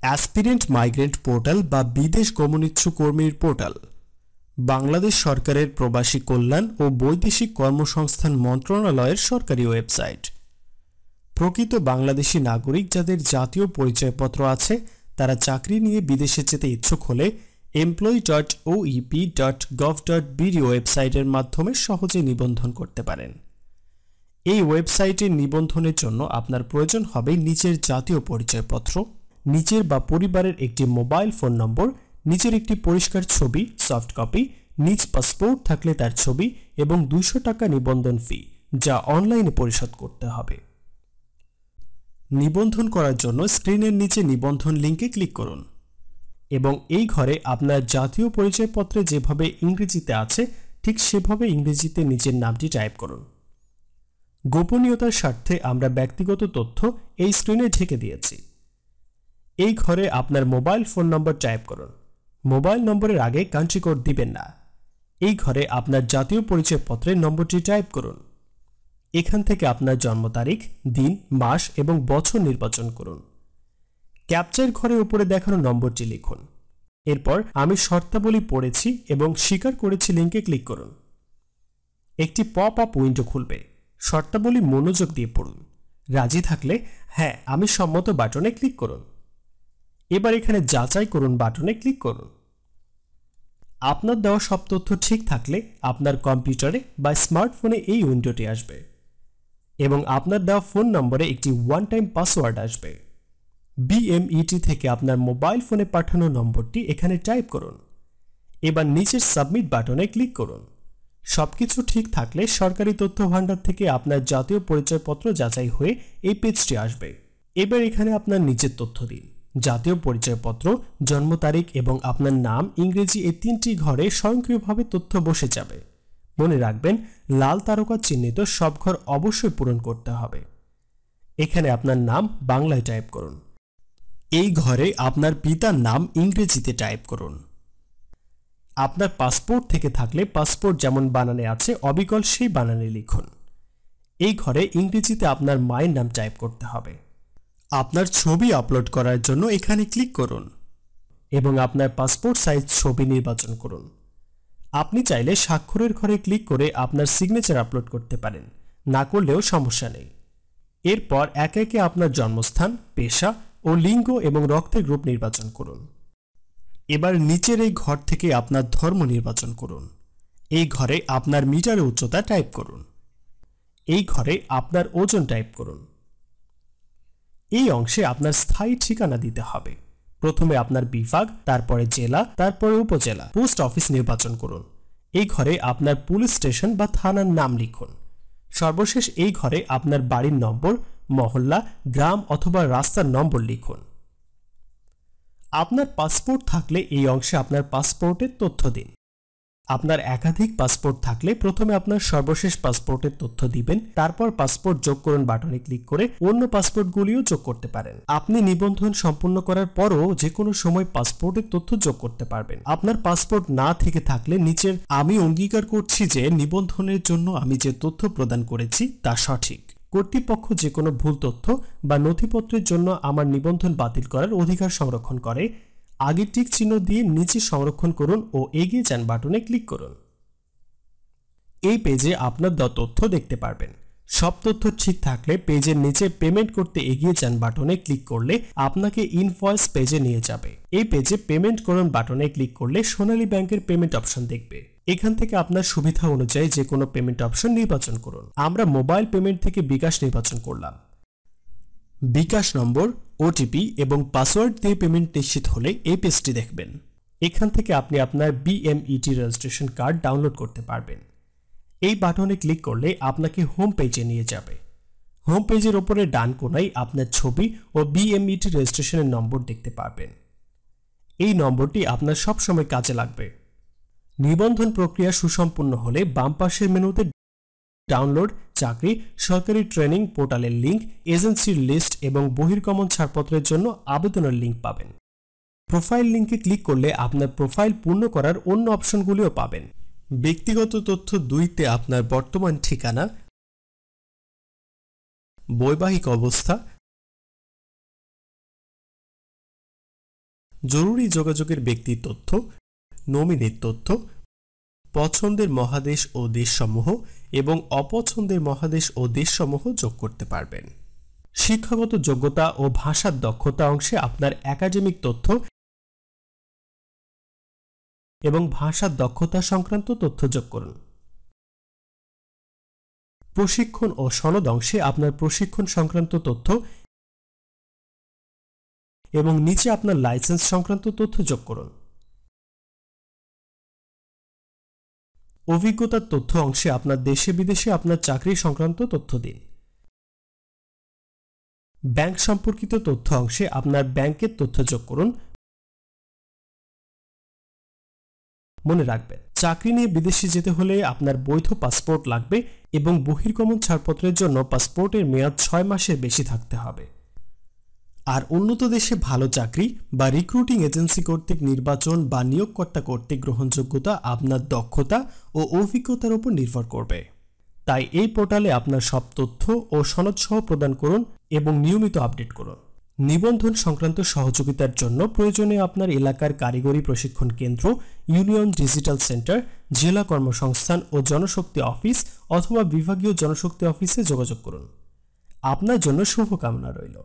Aspirant migrant portal বা বিদেশ গমনিচ্ছু কর্মীর পোর্টাল বাংলাদেশ সরকারের প্রবাসী কল্যাণ ও বৈদেশিক কর্মসংস্থান মন্ত্রণালয়ের সরকারি ওয়েবসাইট। প্রকৃত বাংলাদেশি নাগরিক যাদের জাতীয় পরিচয়পত্র আছে তারা চাকরি নিয়ে বিদেশে যেতে ইচ্ছুক হলে employee.oep.gov.bd ওয়েবসাইটের মাধ্যমে সহজে নিবন্ধন করতে পারেন। এই ওয়েবসাইটে নিবন্ধনের জন্য আপনার প্রয়োজন হবে নিজের জাতীয় পরিচয়পত্র, নিজের বা পরিবারের একটি মোবাইল ফোন নম্বর, নিজের একটি পরিষ্কার ছবি সফট কপি, নিজ পাসপোর্ট থাকলে তার ছবি এবং 200 টাকা নিবন্ধন ফি, যা অনলাইনে পরিশোধ করতে হবে। নিবন্ধন করার জন্য স্ক্রিনের নিচে নিবন্ধন লিঙ্কে ক্লিক করুন এবং এই ঘরে আপনার জাতীয় পরিচয়পত্রে যেভাবে ইংরেজিতে আছে ঠিক সেভাবে ইংরেজিতে নিজের নামটি টাইপ করুন। গোপনীয়তার স্বার্থে আমরা ব্যক্তিগত তথ্য এই স্ক্রিনে ঢেকে দিয়েছি। এই ঘরে আপনার মোবাইল ফোন নম্বর টাইপ করুন। মোবাইল নম্বরের আগে কান্ট্রি কোড দিবেন না। এই ঘরে আপনার জাতীয় পরিচয়পত্রের নম্বরটি টাইপ করুন। এখান থেকে আপনার জন্ম তারিখ, দিন, মাস এবং বছর নির্বাচন করুন। ক্যাপচার ঘরের উপরে দেখানো নম্বরটি লিখুন। এরপর আমি শর্তাবলী পড়েছি এবং স্বীকার করেছি লিঙ্কে ক্লিক করুন। একটি পপ আপ উইন্ডো খুলবে। শর্তাবলী মনোযোগ দিয়ে পড়ুন। রাজি থাকলে হ্যাঁ আমি সম্মত বাটনে ক্লিক করুন। এবার এখানে যাচাই করুন বাটনে ক্লিক করুন। আপনার দেওয়া সব তথ্য ঠিক থাকলে আপনার কম্পিউটারে বা স্মার্টফোনে এই উইন্ডোটি আসবে এবং আপনার দেওয়া ফোন নম্বরে একটি ওয়ান টাইম পাসওয়ার্ড আসবে। BMET থেকে আপনার মোবাইল ফোনে পাঠানো নম্বরটি এখানে টাইপ করুন। এবার নিচের সাবমিট বাটনে ক্লিক করুন। সবকিছু ঠিক থাকলে সরকারি তথ্য ভান্ডার থেকে আপনার জাতীয় পরিচয়পত্র যাচাই হয়ে এই পেজটি আসবে। এবার এখানে আপনার নিজের তথ্য দিন। জাতীয় পরিচয়পত্র, জন্ম তারিখ এবং আপনার নাম ইংরেজি এই তিনটি ঘরে স্বয়ংক্রিয়ভাবে তথ্য বসে যাবে। মনে রাখবেন লাল তারকা চিহ্নিত সব ঘর অবশ্যই পূরণ করতে হবে। এখানে আপনার নাম বাংলায় টাইপ করুন। এই ঘরে আপনার পিতার নাম ইংরেজিতে টাইপ করুন। আপনার পাসপোর্ট থেকে থাকলে পাসপোর্ট যেমন বানানে আছে অবিকল সেই বানানে লিখুন। এই ঘরে ইংরেজিতে আপনার মায়ের নাম টাইপ করতে হবে। আপনার ছবি আপলোড করার জন্য এখানে ক্লিক করুন এবং আপনার পাসপোর্ট সাইজ ছবি নির্বাচন করুন। আপনি চাইলে স্বাক্ষরের ঘরে ক্লিক করে আপনার সিগনেচার আপলোড করতে পারেন, না করলেও সমস্যা নেই। এরপর একে একে আপনার জন্মস্থান, পেশা ও লিঙ্গ এবং রক্তের গ্রুপ নির্বাচন করুন। এবার নিচের এই ঘর থেকে আপনার ধর্ম নির্বাচন করুন। এই ঘরে আপনার মিটারের উচ্চতা টাইপ করুন। এই ঘরে আপনার ওজন টাইপ করুন। এই অংশে আপনার স্থায়ী ঠিকানা দিতে হবে। প্রথমে আপনার বিভাগ, তারপরে জেলা, তারপরে উপজেলা। পোস্ট অফিস নির্বাচন করুন। এই ঘরে আপনার পুলিশ স্টেশন বা থানার নাম লিখুন। সর্বশেষ এই ঘরে আপনার বাড়ির নম্বর, মহল্লা, গ্রাম অথবা রাস্তার নম্বর লিখুন। আপনার পাসপোর্ট থাকলে এই অংশে আপনার পাসপোর্টের তথ্য দিন। আপনার একাধিক পাসপোর্ট থাকলে প্রথমে আপনার সর্বশেষ পাসপোর্টের তথ্য দিবেন, তারপর পাসপোর্ট যোগ করুন বাটনে ক্লিক করে অন্য পাসপোর্টগুলিও যোগ করতে পারেন। আপনি নিবন্ধন সম্পূর্ণ করার পরও যে কোনো সময় পাসপোর্টের তথ্য যোগ করতে পারবেন। আপনার পাসপোর্ট না থেকে থাকলে নিচের আমি অঙ্গীকার করছি যে নিবন্ধনের জন্য আমি যে তথ্য প্রদান করেছি তা সঠিক। কর্তৃপক্ষ যে কোনো ভুল তথ্য বা নথিপত্রের জন্য আমার নিবন্ধন বাতিল করার অধিকার সংরক্ষণ করে। আগে টিক চিহ্ন দিয়ে নিচে সংরক্ষণ করুন ও এগিয়ে যান বাটনে ক্লিক করুন। এই পেজে আপনার দেওয়া তথ্য দেখতে পারবেন। সব তথ্য ঠিক থাকলে পেজের নিচে পেমেন্ট করতে এগিয়ে যান বাটনে ক্লিক করলে আপনাকে ইনভয়েস পেজে নিয়ে যাবে। এই পেজে পেমেন্ট করুন বাটনে ক্লিক করলে সোনালী ব্যাংকের পেমেন্ট অপশন দেখবে। এখান থেকে আপনার সুবিধা অনুযায়ী যে কোনো পেমেন্ট অপশন নির্বাচন করুন। আমরা মোবাইল পেমেন্ট থেকে বিকাশ নির্বাচন করলাম। বিকাশ নম্বর, ওটিপি এবং পাসওয়ার্ড দিয়ে পেমেন্ট নিশ্চিত হলে এই পেজটি দেখবেন। এখান থেকে আপনি আপনার BMET রেজিস্ট্রেশন কার্ড ডাউনলোড করতে পারবেন। এই বাটনে ক্লিক করলে আপনাকে হোম পেজে নিয়ে যাবে। হোম পেজের ওপরে ডান কোণায় আপনার ছবি ও BMET রেজিস্ট্রেশনের নম্বর দেখতে পারবেন। এই নম্বরটি আপনার সব সময় কাজে লাগবে। নিবন্ধন প্রক্রিয়া সুসম্পন্ন হলে বাম পাশের মেনুতে ডাউনলোড, চাকরি, সরকারি ট্রেনিং পোর্টালের লিঙ্ক, এজেন্সির লিস্ট এবং বহির্গমন ছাড়পত্রের জন্য আবেদনের লিঙ্ক পাবেন। প্রোফাইল লিঙ্কে ক্লিক করলে আপনার প্রোফাইল পূর্ণ করার অন্য অপশনগুলিও পাবেন। ব্যক্তিগত তথ্য 2-তে আপনার বর্তমান ঠিকানা, বৈবাহিক অবস্থা, জরুরি যোগাযোগের ব্যক্তির তথ্য, নমিনির তথ্য, পছন্দের মহাদেশ ও দেশসমূহ এবং অপছন্দের মহাদেশ ও দেশসমূহ যোগ করতে পারবেন। শিক্ষাগত যোগ্যতা ও ভাষার দক্ষতা অংশে আপনার একাডেমিক তথ্য এবং ভাষার দক্ষতা সংক্রান্ত তথ্য যোগ করুন। প্রশিক্ষণ ও সনদ অংশে আপনার প্রশিক্ষণ সংক্রান্ত তথ্য এবং নিচে আপনার লাইসেন্স সংক্রান্ত তথ্য যোগ করুন। অভিজ্ঞতার তথ্য অংশে আপনার দেশে বিদেশে আপনার চাকরি সংক্রান্ত তথ্য দিন। ব্যাংক সম্পর্কিত তথ্য অংশে আপনার ব্যাংকের তথ্য যোগ করুন। মনে রাখবেন, চাকরি নিয়ে বিদেশে যেতে হলে আপনার বৈধ পাসপোর্ট লাগবে এবং বহির্গমন ছাড়পত্রের জন্য পাসপোর্টের মেয়াদ 6 মাসের বেশি থাকতে হবে। আর উন্নত দেশে ভালো চাকরি বা রিক্রুটিং এজেন্সি কর্তৃক নির্বাচন বা নিয়োগকর্তা কর্তৃক গ্রহণযোগ্যতা আপনার দক্ষতা ও অভিজ্ঞতার উপর নির্ভর করবে। তাই এই পোর্টালে আপনার সব তথ্য ও সনদ সহ প্রদান করুন এবং নিয়মিত আপডেট করুন। নিবন্ধন সংক্রান্ত সহযোগিতার জন্য প্রয়োজনে আপনার এলাকার কারিগরি প্রশিক্ষণ কেন্দ্র, ইউনিয়ন ডিজিটাল সেন্টার, জেলা কর্মসংস্থান ও জনশক্তি অফিস অথবা বিভাগীয় জনশক্তি অফিসে যোগাযোগ করুন। আপনার জন্য শুভকামনা রইল।